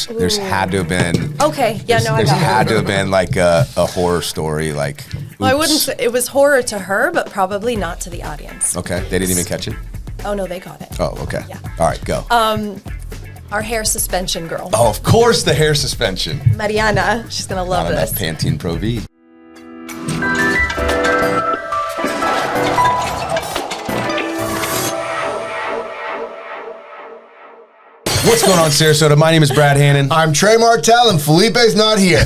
there's had to have been. Okay, yeah, no, I There's got had it. to have been like a horror story, like. Well, I oops. wouldn't say it was horror to her, but probably not to the audience. Okay, they didn't even catch it. Oh no, they got it. Oh, okay. Yeah. All right, go. Our hair suspension girl, Oh, of course, the hair suspension. Mariana. She's gonna love Not enough this. Pantene Pro V. What's going on, Sarasota? My name is Brad Hannon. I'm Trey Martell, and Felipe's not here.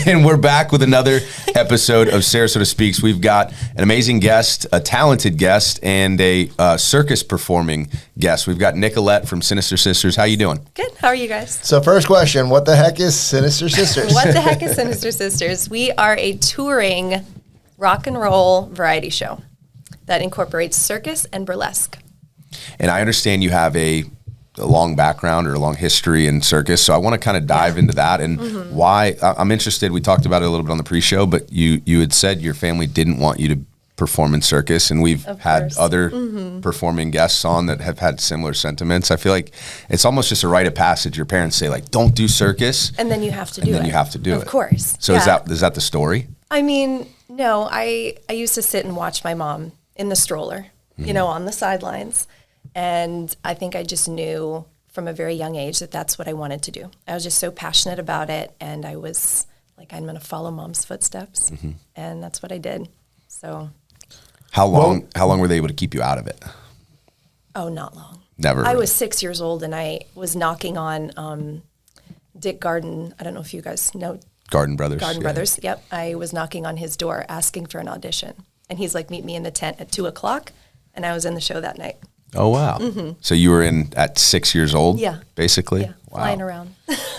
And we're back with another episode of Sarasota SpeaX. We've got an amazing guest, a talented guest, and a circus performing guest. We've got Nicolette from Sinister Sisters. How you doing? Good. How are you guys? So first question, what the heck is Sinister Sisters? What the heck is Sinister Sisters? We are a touring rock and roll variety show that incorporates circus and burlesque. And I understand you have a long background or a long history in circus, so I want to kind of dive into that and why. I'm interested. We talked about it a little bit on the pre-show, but you had said your family didn't want you to perform in circus, and we've had other performing guests on that have had similar sentiments. I feel like it's almost just a rite of passage. Your parents say, like, don't do circus, And then you have to do it. and then you have to do it. Of course. So Yeah. is that the story? I mean, no, I used to sit and watch my mom in the stroller, you know, on the sidelines. And I think I just knew from a very young age that that's what I wanted to do. I was just so passionate about it. And I was like, I'm going to follow mom's footsteps. And that's what I did. So. How long were they able to keep you out of it? Oh, not long. Never. I was 6 years old and I was knocking on Dick Garden. I don't know if you guys know Garden Brothers. Garden yeah. Brothers. Yep. I was knocking on his door asking for an audition. And he's like, meet me in the tent at 2:00. And I was in the show that night. Oh, wow. So you were in at 6 years old? Yeah. Basically? Yeah. Flying around.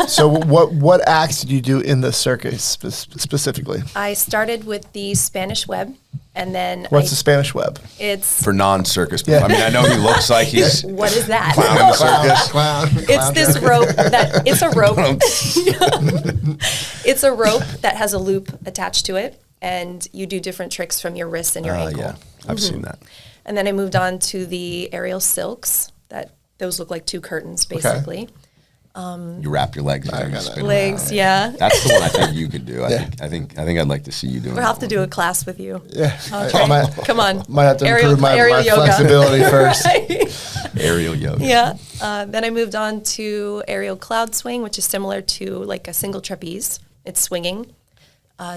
So what acts did you do in the circus specifically? I started with the Spanish web. And then What's the Spanish web? it's, For non-circus people. I mean, I know he looks like he's what is that? clown in the circus. It's this rope that it's a rope. It's a rope that has a loop attached to it, and you do different tricks from your wrists and your ankle. Yeah, I've seen that. And then I moved on to the aerial silks. Those look like two curtains, basically. You wrap your legs and you spin Legs, around. yeah. That's the one I think you could do. Yeah. I think I'd like to see you doing. We'll have to do a class with you. Yeah. Okay. I might, Come on. might have to Aerial- improve my aerial yoga. flexibility first. aerial yoga. Yeah. Then I moved on to aerial cloud swing, which is similar to like a single trapeze. It's swinging.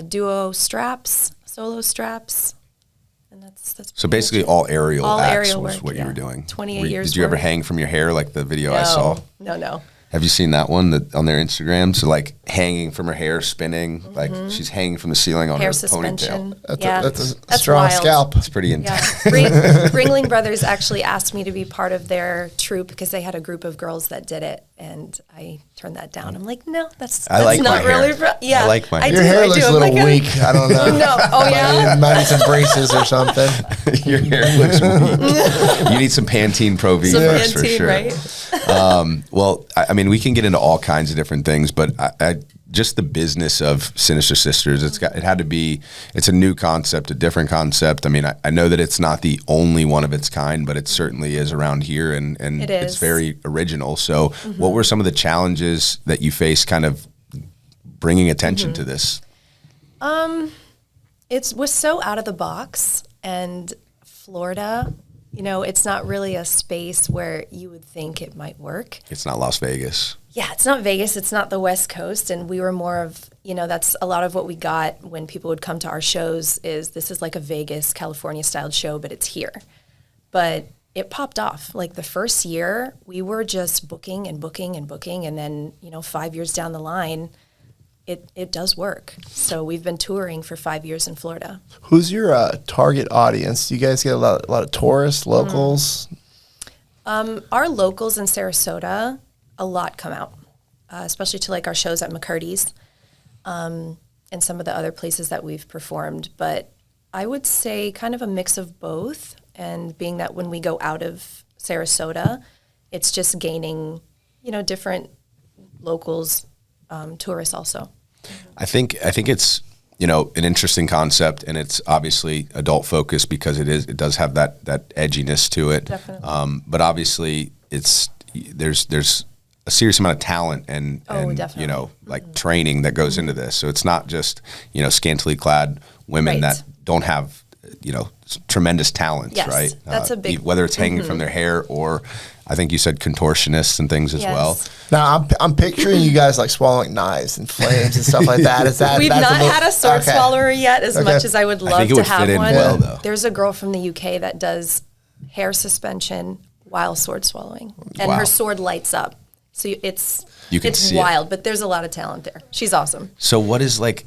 Duo straps, solo straps. And that's So basically, all aerial All acts aerial was work, what you yeah. were doing. 28 years Did you ever worth. hang from your hair like the video I saw? No. Have you seen that one that on their Instagram? So like hanging from her hair, spinning, like she's hanging from the ceiling on Hair her suspension. ponytail. That's a strong wild. scalp. It's pretty intense. Yeah. Ringling Brothers actually asked me to be part of their troupe because they had a group of girls that did it, and I turned that down. I'm like, no, that's like not my hair. really. Yeah, I like my hair. Your do, hair I looks do. a I'm little like, weak. I don't know. No. Oh yeah. Might need some braces or something. Your hair looks weak. You need some Pantene Pro V Some first for Pantene, sure. right? Well, I mean, we can get into all kinds of different things, but I just the business of Sinister Sisters, it's a new concept, a different concept. I mean, I know that it's not the only one of its kind, but it certainly is around here, and It it's is. very original. So what were some of the challenges that you faced kind of bringing attention to this? It was so out of the box, and Florida, you know, it's not really a space where you would think it might work. It's not Las Vegas. Yeah, it's not Vegas, it's not the West Coast, and we were more of, you know, that's a lot of what we got when people would come to our shows is this is like a Vegas, California-styled show, but it's here. But it popped off. Like the first year, we were just booking and booking and booking, and then, you know, 5 years down the line, it does work. So we've been touring for 5 years in Florida. Who's your target audience? Do you guys get a lot of tourists, locals? Our locals in Sarasota, a lot come out, especially to like our shows at McCurdy's and some of the other places that we've performed. But I would say kind of a mix of both. And being that when we go out of Sarasota, it's just gaining, you know, different locals, tourists also. I think it's, you know, an interesting concept, and it's obviously adult focused because it does have that edginess to it. Definitely. But obviously there's a serious amount of talent and definitely. you know, like training that goes into this. So it's not just, you know, scantily clad women that don't have, you know, tremendous talents, Yes, right? that's a big- whether it's hanging from their hair or I think you said contortionists and things as well. Now I'm picturing you guys like swallowing knives and flames and stuff like that. Is that We've that's not a little, had a sword swallower yet, as much as I would love think it to would have fit in one. well, though. There's a girl from the UK that does hair suspension while sword swallowing, and Wow. her sword lights up. So You can it's see it. wild, but there's a lot of talent there. She's awesome. So what is like,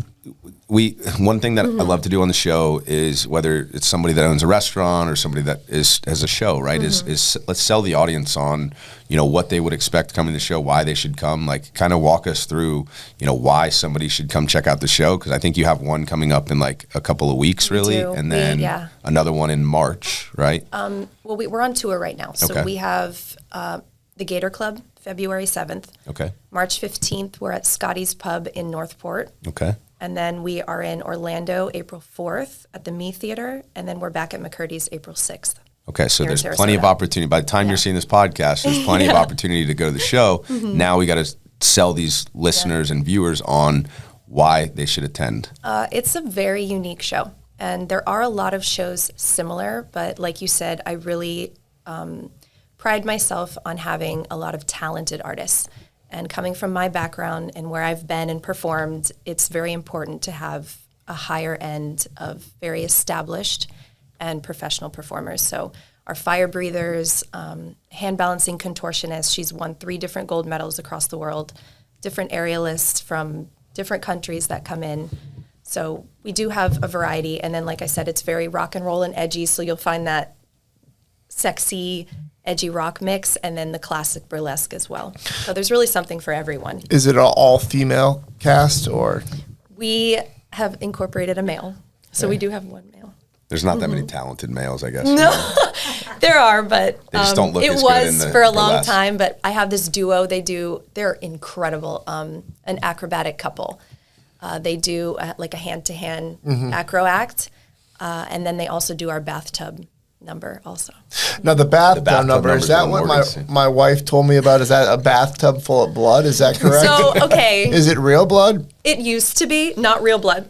one thing that I love to do on the show is whether it's somebody that owns a restaurant or somebody that has a show, right? Is let's sell the audience on, you know, what they would expect coming to the show, why they should come, like kind of walk us through, you know, why somebody should come check out the show. Cause I think you have one coming up in like a couple of weeks really. do. And then another one in March, right? Well, we're on tour right now. So Okay. we have the Gator Club, February 7th. Okay. March 15th, we're at Scotty's Pub in Northport. Okay. And then we are in Orlando, April 4th at the Me Theater. And then we're back at McCurdy's April 6th. Okay, so Here in there's plenty of Sarasota. opportunity. By the time you're seeing this podcast, there's plenty of opportunity to go to the show. Now we got to sell these listeners and viewers on why they should attend. It's a very unique show. And there are a lot of shows similar, but like you said, I really pride myself on having a lot of talented artists. And coming from my background and where I've been and performed, it's very important to have a higher end of very established and professional performers. So our fire breathers, hand balancing contortionist, she's won 3 different gold medals across the world, different aerialists from different countries that come in. So we do have a variety. And then, like I said, it's very rock and roll and edgy. So you'll find that sexy, edgy rock mix, and then the classic burlesque as well. So there's really something for everyone. Is it an all female cast or? We have incorporated a male. So we do have one male. There's not that many talented males, I guess. No, there are, but They just don't look it as good in was the for a long burlesque. time. But I have this duo. They're incredible. An acrobatic couple. They do like a hand-to-hand acro act, and then they also do our bathtub number also. Now the bathtub bathtub number, number's is that the what Morgan my wife told me about? Is that a bathtub full of blood? Is that correct? So, okay. Is it real blood? It used to be, not real blood.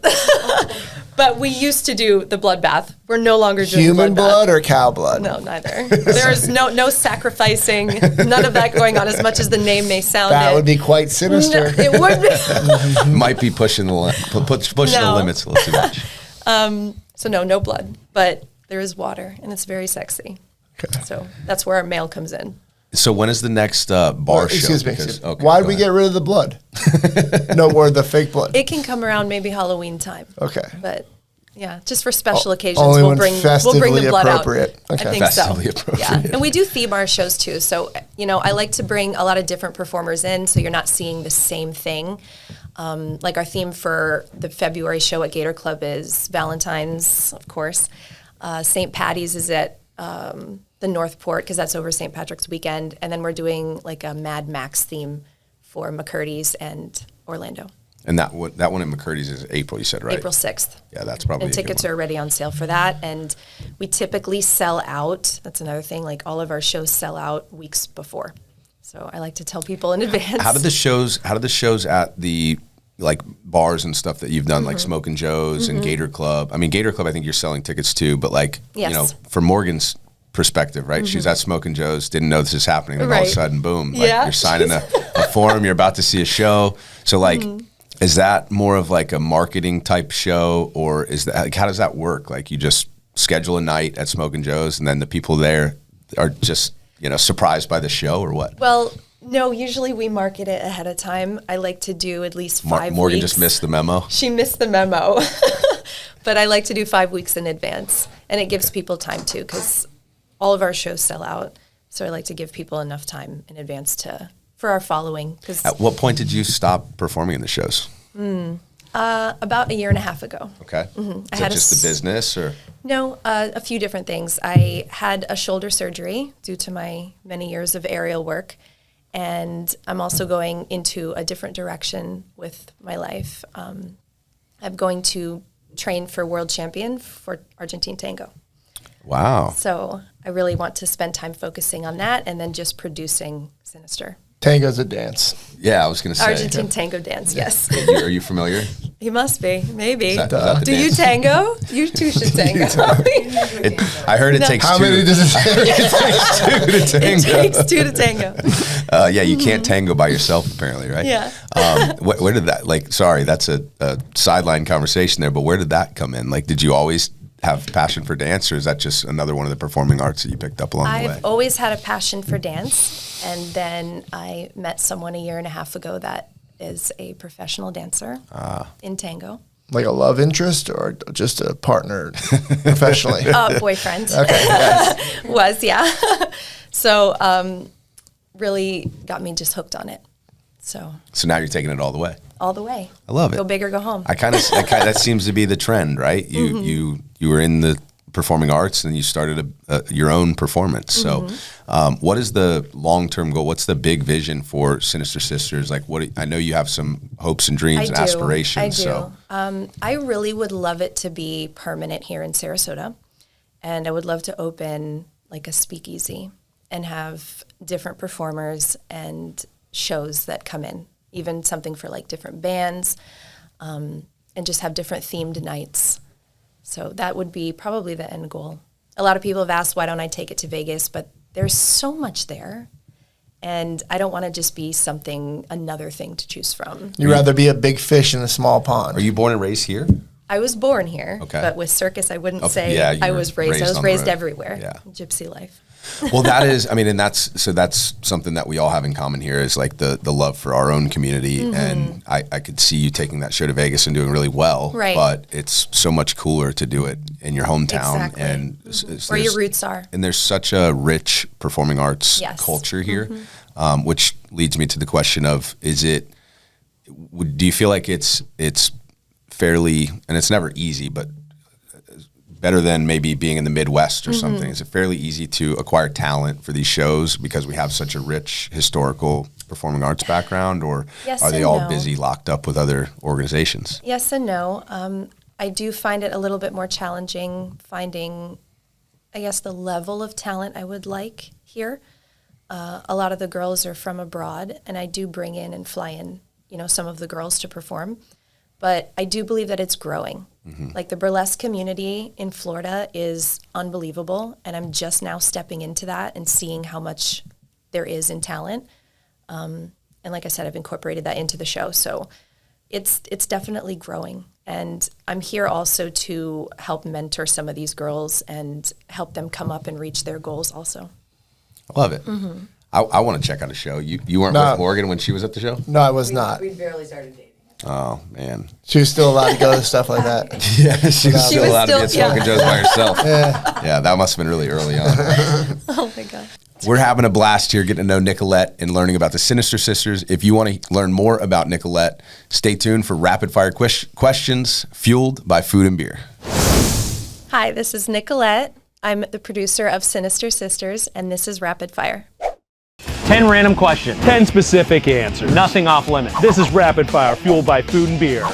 But we used to do the blood bath. We're no longer doing Human blood blood bath. or cow blood? No, neither. There's no sacrificing, none of that going on, as much as the name may sound. That it. would be quite No, sinister. it would be. Might be pushing pushing the No. limits a little too much. So no blood, but there is water, and it's very sexy. Okay. So that's where our male comes in. So when is the next bar show? Excuse me. Because- okay, Why go did we ahead. get rid of the blood? No, or the fake blood. It can come around maybe Halloween time. Okay. But yeah, just for special occasions, only we'll when bring the festively blood appropriate. out. Okay. I think Festively so. appropriate. Yeah, and we do theme our shows too. So I like to bring a lot of different performers in, so you're not seeing the same thing. Like our theme for the February show at Gator Club is Valentine's, of course. St. Patty's is at the Northport because that's over St. Patrick's weekend, and then we're doing like a Mad Max theme for McCurdy's and Orlando. And that one in McCurdy's is April, you said, right? April 6th. Yeah, that's probably And a good tickets one. are already on sale for that. And we typically sell out. That's another thing. Like all of our shows sell out weeks before. So I like to tell people in advance. How do the shows at the like bars and stuff that you've done, like Smoke and Joe's and Gator Club? I mean, Gator Club, I think you're selling tickets too, but like, Yes. you know, from Morgan's perspective, right? She's at Smoke and Joe's, didn't know this is happening, and all of a Right. sudden, boom, like Yeah. you're signing a form, you're about to see a show. So like, is that more of like a marketing type show, or is that, like, how does that work? Like you just schedule a night at Smoke and Joe's and then the people there are just, you know, surprised by the show, or what? Well, no, usually we market it ahead of time. I like to do at least 5 Morgan weeks. just missed the memo. She missed the memo. But I like to do 5 weeks in advance. And it gives people time too, because all of our shows sell out. So I like to give people enough time in advance for our following. Because At what point did you stop performing in the shows? about a year and a half ago. Okay. Is I that had a just the business, or? No, a few different things. I had a shoulder surgery due to my many years of aerial work, and I'm also going into a different direction with my life. I'm going to train for world champion for Argentine tango. Wow. So I really want to spend time focusing on that and then just producing Sinister. Tango's a dance. Yeah, I was going to say. Argentine tango dance, yes. Are you familiar? He must be, maybe. Is that the Do you dance? tango? You two should tango. I heard it takes How two. many does it take? Two to It tango. takes two to tango. Yeah, you can't tango by yourself, apparently, right? Yeah. Where did that, like, sorry, that's a sideline conversation there, but where did that come in? Like, did you always have passion for dance, or is that just another one of the performing arts that you picked up along the way? I've always had a passion for dance, and then I met someone a year and a half ago that is a professional dancer in tango. Like a love interest or just a partner professionally? Boyfriend. Okay. Yes. Was, yeah. So really got me just hooked on it. So now you're taking it all the way. all the way. I love it. Go big or go home. That seems to be the trend, right? You were in the performing arts and you started your own performance. So what is the long-term goal? What's the big vision for Sinister Sisters? Like, I know you have some hopes and dreams and aspirations. I do. So I really would love it to be permanent here in Sarasota. And I would love to open like a speakeasy and have different performers and shows that come in, even something for like different bands, and just have different themed nights. So that would be probably the end goal. A lot of people have asked, why don't I take it to Vegas? But there's so much there. And I don't want to just be another thing to choose from. You'd rather be a big fish in a small pond. are you born and raised here? I was born here, Okay. but with circus, I wouldn't say yeah, you I were was raised. I was on the raised road. everywhere. Yeah. Gypsy life. Well, that is, and that's something that we all have in common here is like the love for our own community. And I could see you taking that show to Vegas and doing really well. Right. But it's so much cooler to do it in your hometown. Exactly. And Where your roots are. And there's such a rich performing arts Yes. culture here, which leads me to the question of, do you feel like it's fairly, and it's never easy, but better than maybe being in the Midwest or something? Is it fairly easy to acquire talent for these shows because we have such a rich historical performing arts background, or Yes are they and all no. busy, locked up with other organizations? Yes and no. I do find it a little bit more challenging finding, I guess, the level of talent I would like here. A lot of the girls are from abroad, and I do bring in and fly in, some of the girls to perform. But I do believe that it's growing. Like the burlesque community in Florida is unbelievable, and I'm just now stepping into that and seeing how much there is in talent. And like I said, I've incorporated that into the show. So it's definitely growing. And I'm here also to help mentor some of these girls and help them come up and reach their goals also. I love it. I want to check out a show. You weren't with Morgan when she was at the show? No, I was not. We barely started dating. Oh, man. She was still allowed to go to stuff like that. Yeah, she was still was allowed to get still- smoking Joe's by herself. Yeah, that must have been really early on. Oh my God. We're having a blast here getting to know Nicolette and learning about the Sinister Sisters. If you want to learn more about Nicolette, stay tuned for Rapid Fire Questions fueled by Food and Beer. Hi, this is Nicolette. I'm the producer of Sinister Sisters, and this is Rapid Fire. 10 random questions, 10 specific answers, nothing off limits. This is Rapid Fire, fueled by Food and Beer.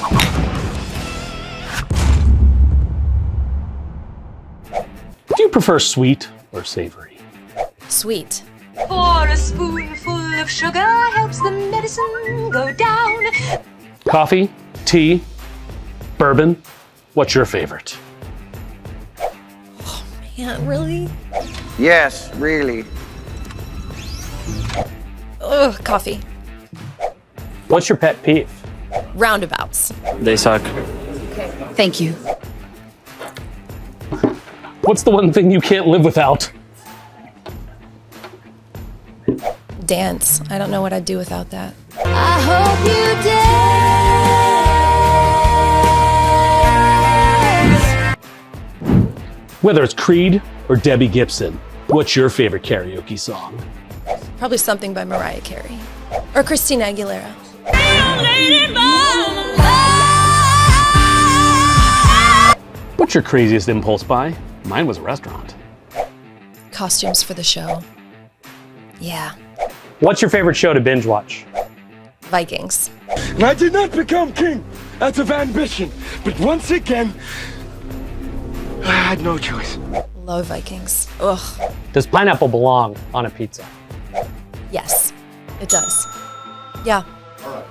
Do you prefer sweet or savory? Sweet. For a spoonful of sugar helps the medicine go down. Coffee, tea, bourbon, what's your favorite? Yeah, really? Yes, really. Ugh, coffee. What's your pet peeve? Roundabouts. They suck. Thank you. What's the one thing you can't live without? Dance. I don't know what I'd do without that. I hope you dance. Whether it's Creed or Debbie Gibson, what's your favorite karaoke song? Probably something by Mariah Carey. Or Christina Aguilera. What's your craziest impulse buy? Mine was a restaurant. Costumes for the show. Yeah. What's your favorite show to binge watch? Vikings. I did not become king out of ambition, but once again, I had no choice. Love Vikings. Ugh. Does pineapple belong on a pizza? Yes. It does. Yeah.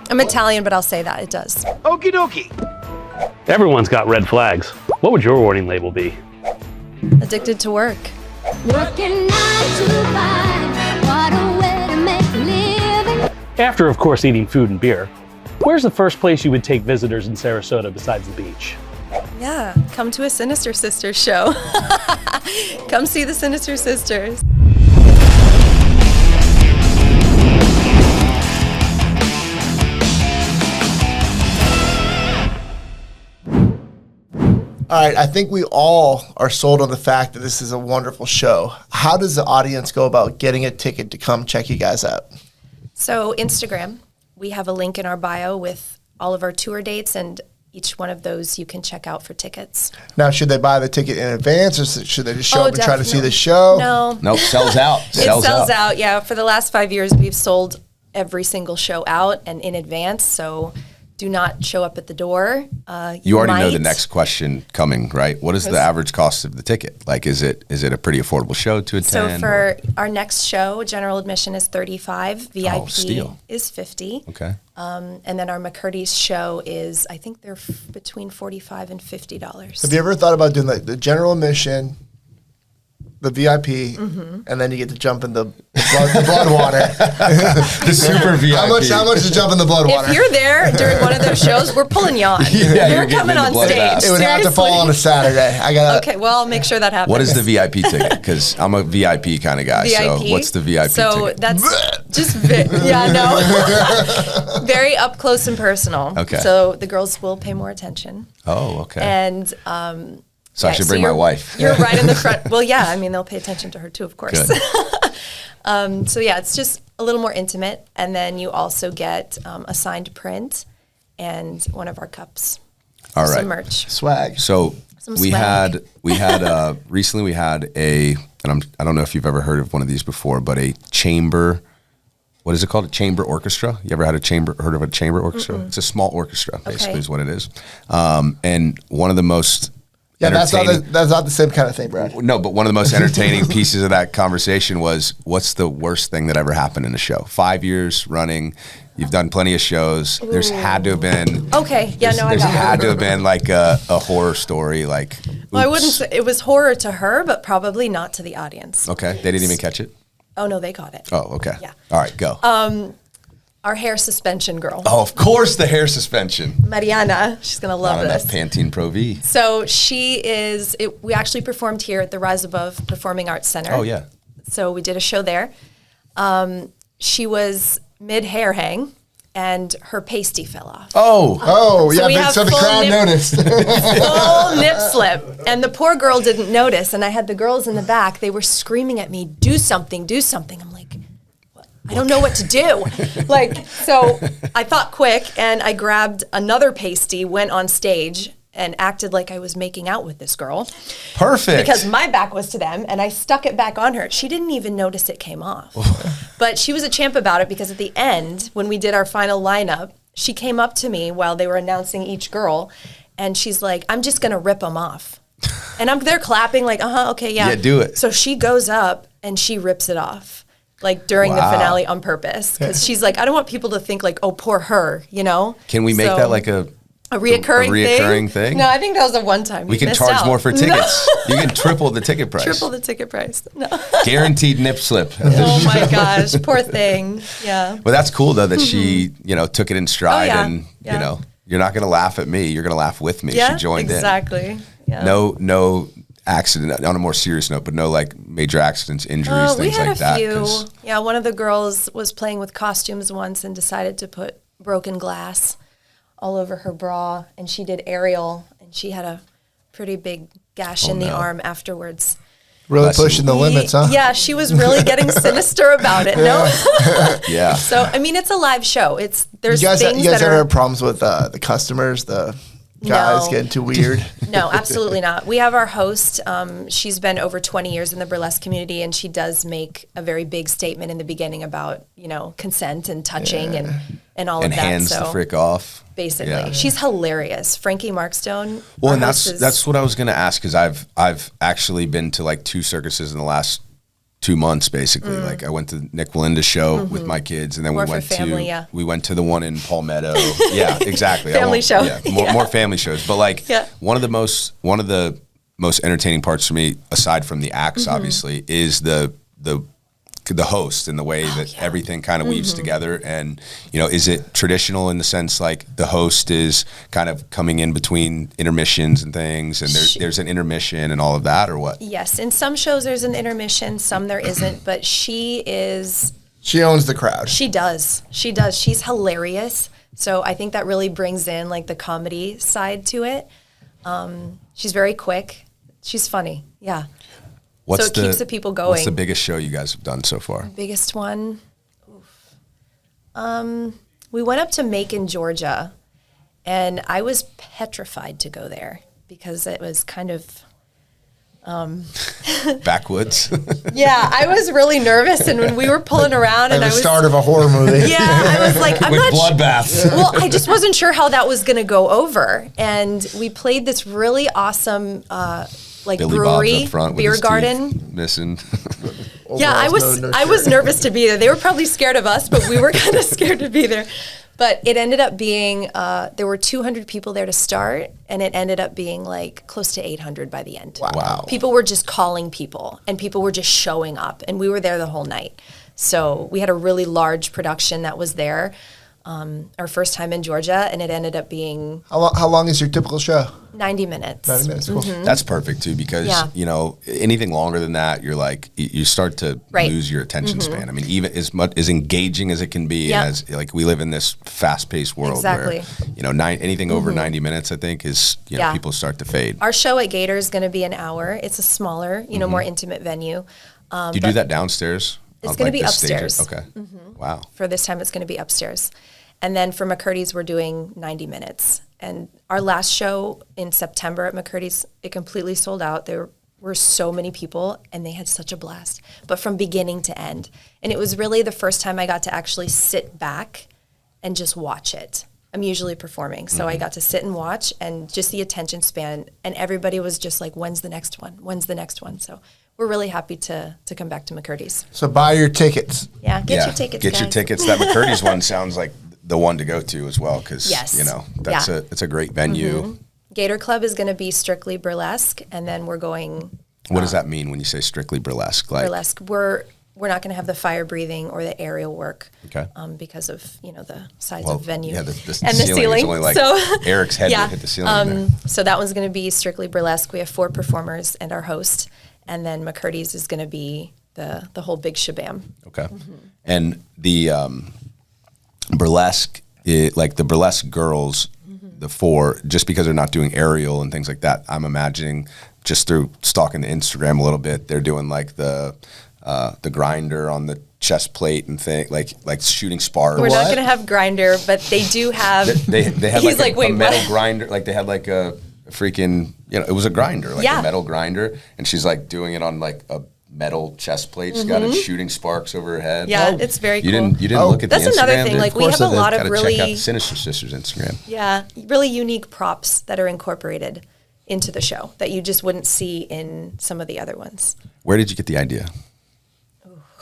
I'm Italian, but I'll say that. It does. Okie dokie. Everyone's got red flags. What would your warning label be? Addicted to work. Working 9 to 5, what a way to make a living. After, of course, eating food and beer, where's the first place you would take visitors in Sarasota besides the beach? Yeah, come to a Sinister Sisters show. Come see the Sinister Sisters. All right, I think we all are sold on the fact that this is a wonderful show. How does the audience go about getting a ticket to come check you guys out? So Instagram, we have a link in our bio with all of our tour dates, and each one of those you can check out for tickets. Now, should they buy the ticket in advance, or should they just show Oh, up and try to see definitely. the show? No. Nope, sells out. It sells out. Yeah. For the last 5 years, we've sold every single show out and in advance. So do not show up at the door. You already know the might. next question coming, right? What is the average cost of the ticket? Like, is it a pretty affordable show to So attend? for our next show, general admission is $35. VIP steal. is $50. Okay. And then our McCurdy's show is, I think they're between $45 and $50. Have you ever thought about doing the general admission, the VIP, and then you get to jump in the blood water? The super VIP. How much to jump in the blood water? If you're there during one of those shows, we're pulling you on. Yeah, you're you're getting coming in the on blood stage. bath. It would have to fall on a Saturday. I got Okay, well, I'll make sure that happens. What is the VIP ticket? Because I'm a VIP kind of guy. So what's the VIP So ticket? that's just, no. Very up close and personal. Okay. So the girls will pay more attention. Oh, okay. And so I should bring my you're- wife. You're right in the front. Well, yeah, I mean, they'll pay attention to her too, of course. Good. So yeah, it's just a little more intimate. And then you also get a signed print and one of our cups. All right. Some merch. swag. So Some we swag. had recently we had I don't know if you've ever heard of one of these before, but a chamber. What is it called? A chamber orchestra? You ever heard of a chamber orchestra? It's a small orchestra, basically, Okay. is what it is. And one of the most That's not entertaining. that's not the same kind of thing, Brad. No, but one of the most entertaining pieces of that conversation was, what's the worst thing that ever happened in a show? 5 years running, you've done plenty of shows. There's had to have been. Okay, yeah, no, I There's got had it. to have been like a horror story, like. Well, I oops. wouldn't say it was horror to her, but probably not to the audience. Okay, they didn't even catch it. Oh, no, they got it. Oh, okay. Yeah. All right, go. Our hair suspension girl, Oh, of course, the hair suspension. Mariana, she's going to love Not enough this. Pantene Pro V. So we actually performed here at the Rise Above Performing Arts Center. Oh, yeah. So we did a show there. She was mid-hair hang, and her pasty fell off. Oh, So we yeah, have so the full crowd nip- noticed. Full nip slip. And the poor girl didn't notice. And I had the girls in the back. They were screaming at me, do something, do something. I'm like, what? I don't know what to do. So I thought quick, and I grabbed another pasty, went on stage, and acted like I was making out with this girl. Perfect. Because my back was to them, and I stuck it back on her. She didn't even notice it came off. But she was a champ about it, because at the end, when we did our final lineup, she came up to me while they were announcing each girl, and she's like, I'm just going to rip them off. And I'm there clapping like, okay, yeah. Yeah, do it. So she goes up, and she rips it off, like during the Wow. finale on purpose. Because she's like, I don't want people to think like, oh, poor her, you know? Can we make So- that like a reoccurring thing? No, I think that was a one-time. We You can missed charge out. more for tickets. You can triple the ticket price. Triple the ticket price. No. Guaranteed nip slip. Oh my gosh, poor thing. Yeah. But that's cool though that she, took it in stride, Oh, yeah. and Yeah. you're not going to laugh at me. You're going to laugh with me. Yeah, She joined exactly. Yeah. in. No accident. On a more serious note, but no like major accidents, injuries, We things had like a that. few. 'cause- Yeah, one of the girls was playing with costumes once and decided to put broken glass all over her bra, and she did aerial, and she had a pretty big gash in the no. arm afterwards. Really Bless you. pushing the limits, huh? Yeah, she was really getting sinister about it. No. Yeah. So I mean, it's a live show. There's You guys things ever that are have problems with the customers, the guys No. getting too weird? No, absolutely not. We have our host. She's been over 20 years in the burlesque community, and she does make a very big statement in the beginning about, consent and touching and all And of that. hands So the frick off. basically, Yeah. she's hilarious. Frankie Markstone. Well, our and host, is- that's what I was going to ask, because I've actually been to like 2 circuses in the last 2 months basically. Like I went to Nick Walinda's show with my kids, and then More we for went family, to yeah. we went to the one in Palmetto. Yeah, exactly. Family show. Yeah, more family shows. But like one of the most entertaining parts for me, aside from the acts, obviously, is the host and the way that everything kind of weaves together. And, you know, is it traditional in the sense like the host is kind of coming in between intermissions and things, and there's an intermission and all of that, or what? Yes, in some shows there's an intermission, some there isn't, but she owns the crowd. She does. She's hilarious. So I think that really brings in like the comedy side to it. She's very quick. She's funny. Yeah. So it keeps the people going. What's the biggest show you guys have done so far? Biggest one? Oof. We went up to Macon, Georgia, and I was petrified to go there because it was kind of Backwoods. Yeah, I was really nervous, and when we were pulling around, and At I the was start of a horror movie. Yeah, I was like, I'm with not bloodbaths. Well, I just wasn't sure how that was going to go over, and we played this really awesome like Billy brewery, Bob's up front with beer his garden. teeth missing. Yeah, I was nervous to be there. They were probably scared of us, but we were kind of scared to be there. But it ended up being, there were 200 people there to start, and it ended up being like close to 800 by the end. Wow. People were just calling people, and people were just showing up, and we were there the whole night. So we had a really large production that was there, our first time in Georgia, and it ended up being How long is your typical show? 90 minutes. 90 minutes, cool. That's perfect too, because you know, anything longer than that, you're like, you start to lose your attention span. I mean, even as engaging as it can be, and as like we live in this fast-paced world where, you know, anything over 90 minutes, I think is, you know, people start to fade. Our show at Gator is going to be an hour. It's a smaller, you know, more intimate venue. Do you do that downstairs? It's going to be upstairs. Okay. Wow. For this time, it's going to be upstairs. And then for McCurdy's, we're doing 90 minutes. And our last show in September at McCurdy's, it completely sold out. There were so many people, and they had such a blast, but from beginning to end. And it was really the first time I got to actually sit back and just watch it. I'm usually performing, so I got to sit and watch, and just the attention span, and everybody was just like, when's the next one? When's the next one? So we're really happy to come back to McCurdy's. So buy your tickets. Yeah, get your tickets, Get guys. your tickets. That McCurdy's one sounds like the one to go to as well, because you know, it's a great venue. Gator Club is going to be strictly burlesque, and then we're going. What does that mean when you say strictly burlesque? Like, burlesque. We're not going to have the fire breathing or the aerial work, okay, because of, you know, the size of venue. Yeah, the and the ceiling. Is only like Eric's head would hit the ceiling. So that one's going to be strictly burlesque. We have 4 performers and our host, and then McCurdy's is going to be the whole big shabam. Okay, and the burlesque, like the burlesque girls, the 4, just because they're not doing aerial and things like that, I'm imagining just through stalking the Instagram a little bit, they're doing like the grinder on the chest plate and thing, like shooting sparks. We're not going to have grinder, but they do have. They had He's like a wait, metal what? grinder, like they had like a freaking, you know, it was a grinder, like a metal grinder, and she's like doing it on like a metal chest plate. She's got it shooting sparks over her head. Yeah, it's very cool. You didn't look at That's the Instagram? another thing. Like, we have a lot of Gotta really check out the Sinister Sisters Instagram. Yeah, really unique props that are incorporated into the show that you just wouldn't see in some of the other ones. Where did you get the idea?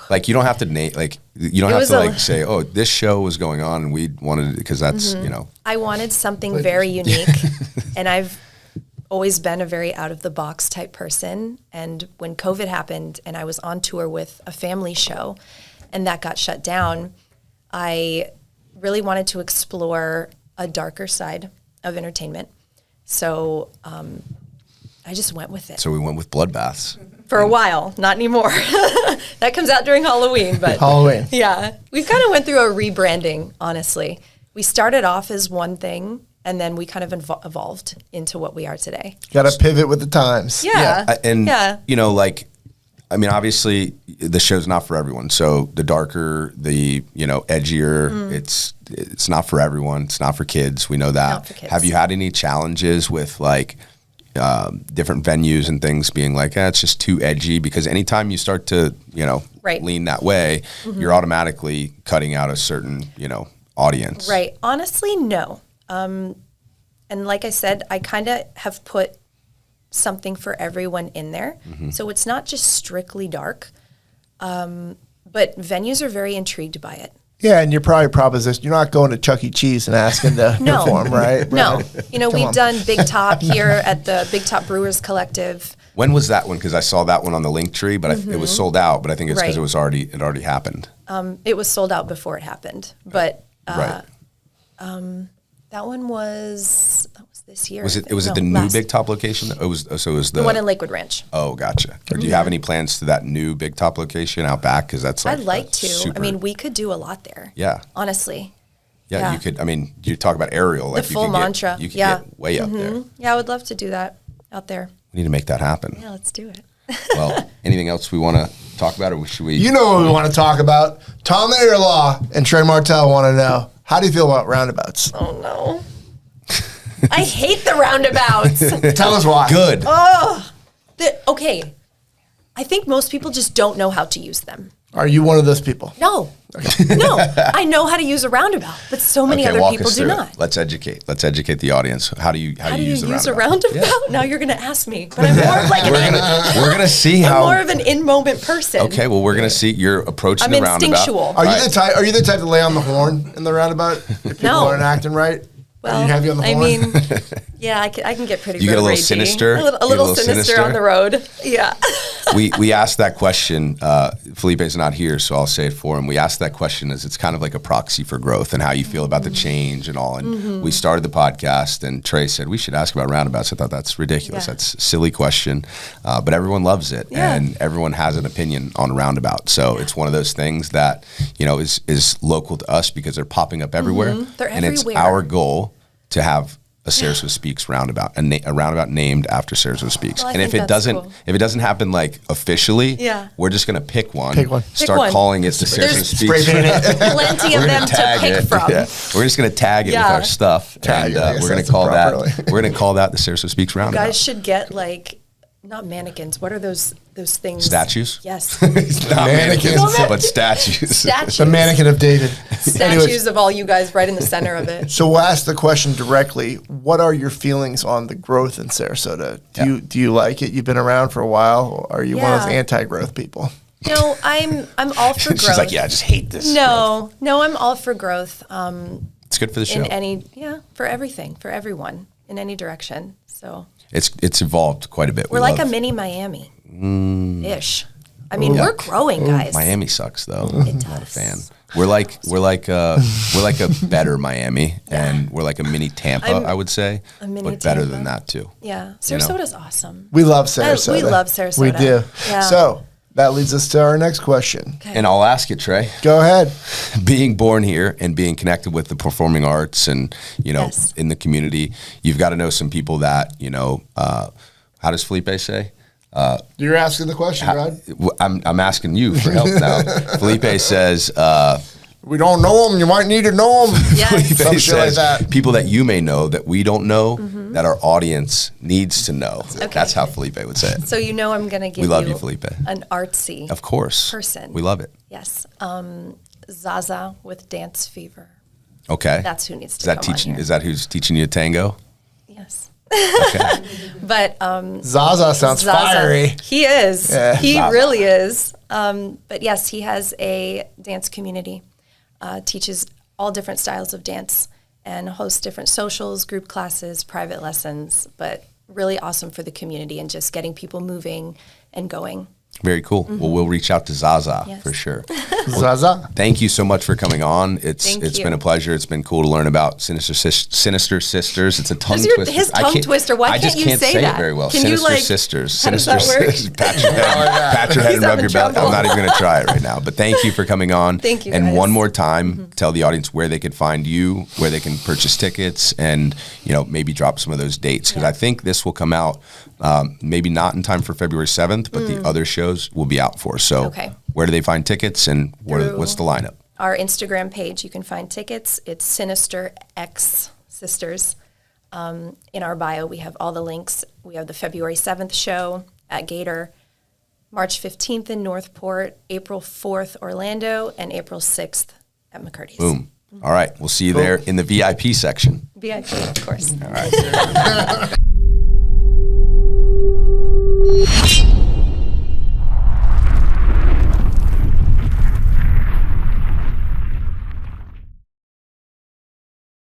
Like, you don't have to name, like, you don't have to like say, oh, this show was going on and we wanted it, because that's, you know. I wanted something very unique, and I've always been a very out of the box type person. And when COVID happened and I was on tour with a family show and that got shut down, I really wanted to explore a darker side of entertainment. So I just went with it. So we went with bloodbaths. For a while, not anymore. That comes out during Halloween, but Halloween. Yeah, we kind of went through a rebranding, honestly. We started off as one thing, and then we kind of evolved into what we are today. Got to pivot with the times. Yeah. And, you know, like, I mean, obviously, the show's not for everyone. So the darker, the, you know, edgier, it's not for everyone. It's not for kids. We know that. Not for kids. Have you had any challenges with, like, different venues and things being like, it's just too edgy? Because anytime you start to, you know, lean that way, you're automatically cutting out a certain, you know, audience. Right. Honestly, no. And like I said, I kind of have put something for everyone in there. So it's not just strictly dark. But venues are very intrigued by it. Yeah, and you're probably proposition. You're not going to Chuck E. Cheese and asking to No. perform, right? No. Right. You know, Come we've on. done Big Top here at the Big Top Brewers Collective. When was that one? Because I saw that one on the link tree, but it was sold out. But I think it's because Right. it already happened. It was sold out before it happened. But Right. that one was this year. Was I it? think. Was it No, the new last- Big Top location? It was. So it was The one in Lakewood Ranch. Oh, gotcha. Or do you have any plans to that new Big Top location out back? Because that's like I'd like that's to. super- I mean, we could do a lot there. Yeah. Honestly. Yeah, Yeah. you could. I mean, you talk about aerial. Like The you full could get- mantra. You could Yeah. get way up there. Yeah, I would love to do that out there. We need to make that happen. Yeah, let's do it. Well, anything else we want to talk about, or should we? You know what we want to talk about. Tom the Air Law and Trey Martell want to know, how do you feel about roundabouts? Oh no. I hate the roundabouts. Tell us why. Good. Okay. I think most people just don't know how to use them. Are you one of those people? No. No. I know how to use a roundabout, but so many other walk people us do through it. not. Let's educate the audience. How do you How do you use use the a roundabout? Now you're going to ask me, but I'm more of like We're gonna see I'm how. more of an in-moment person. Okay, well, we're gonna see your approach I'm to the roundabout. instinctual. Are you All the right. type? Are you the type to lay on the horn in the roundabout if people No. aren't acting right? Are Well, you heavy on the I horn? mean, yeah, I can get pretty. You get a little ragey. sinister? A You get little sinister on the road. Yeah. we asked that question. Felipe's not here, so I'll say it for him. We asked that question as it's kind of like a proxy for growth and how you feel about the change and all. And we started the podcast, and Trey said we should ask about roundabouts. I thought that's ridiculous. Yeah. That's a silly question, but everyone loves it, Yeah. and everyone has an opinion on a roundabout. So it's one of those things that is local to us because they're popping up everywhere, They're and it's everywhere. our goal to have a Sarasota SpeaX roundabout, a roundabout named after Sarasota SpeaX. Well, I and if think it that's doesn't, cool. if it doesn't happen like officially, Yeah. we're just gonna pick one, Pick one. start one. calling it the Sarasota There's- Spray paint SpeaX. it. Plenty of We're them gonna to tag pick it. from. Yeah. We're just gonna tag it with Yeah. our stuff, Tag and it, I guess we're gonna that's call that. properly. We're gonna call that the Sarasota SpeaX You roundabout. guys should get like not mannequins. What are those things? Statues? Yes. It's not Mannequins. mannequins, but statues. Statues. The mannequin of David. Statues Anyways, of all you guys right in the center of it. so we'll ask the question directly. What are your feelings on the growth in Sarasota? Do you like it? You've been around for a while. Or are you one of those Yeah. anti-growth people? No, I'm all for growth. She's like, yeah, I just hate this. No, I'm all for growth. It's good for the show. For everything, for everyone, in any direction. So It's evolved quite a bit. we're We like a love- mini Miami ish. I mean, we're growing, guys. Miami sucks though. It I'm not a does. fan. We're like a better Miami, and we're like a mini Tampa, I would say, a mini but better Tampa. than that too. Yeah, Sarasota's awesome. We love Sarasota. we love Sarasota. We do. Yeah. So that leads us to our next question. And I'll ask you, Trey, Go ahead. being born here and being connected with the performing arts and Yes. in the community, you've got to know some people that how does Felipe say? You're asking the question, Rod. I'm asking you for help now. Felipe says. We don't know them. You might need to know them. Yes. Some Felipe shit like says that. people that you may know that we don't know that our audience needs to know. Okay. That's how Felipe would say it. So I'm going to give We love you, Felipe. an artsy Of course. person. We love it. Yes. Zaza with Dance Fever. Okay. That's who needs to Is that come on teaching? here. Is that who's teaching you tango? Yes. Okay. But Zaza sounds Zaza, fiery. he is. Yeah. He Zaza. really is. But yes, he has a dance community, teaches all different styles of dance and hosts different socials, group classes, private lessons, but really awesome for the community and just getting people moving and going. Very cool. Well, we'll reach out to Zaza Yes. for sure. Zaza. Thank you so much for coming on. It's Thank you. been a pleasure. It's been cool to learn about Sinister Sisters. It's a tongue Those are twister. his I tongue can't- twister. Why I can't just you can't say say that? it very well. Can you, Sinister like- Sisters. how does Sinister that work? Sisters. Pat your head He's and rub having your belly. trouble. I'm not even going to try it right now. But thank you for coming on. Thank you, And guys. one more time, tell the audience where they could find you, where they can purchase tickets, and maybe drop some of those dates because I think this will come out maybe not in time for February 7th, but the other shows will be out for. So Okay. where do they find tickets and Through- what's the lineup? Our Instagram page, you can find tickets. It's Sinister Sisters. In our bio, we have all the links. We have the February 7th show at Gator, March 15th in Northport, April 4th Orlando, and April 6th at McCurdy's. Boom. All right. We'll see you there in the VIP section. VIP, of course. All right.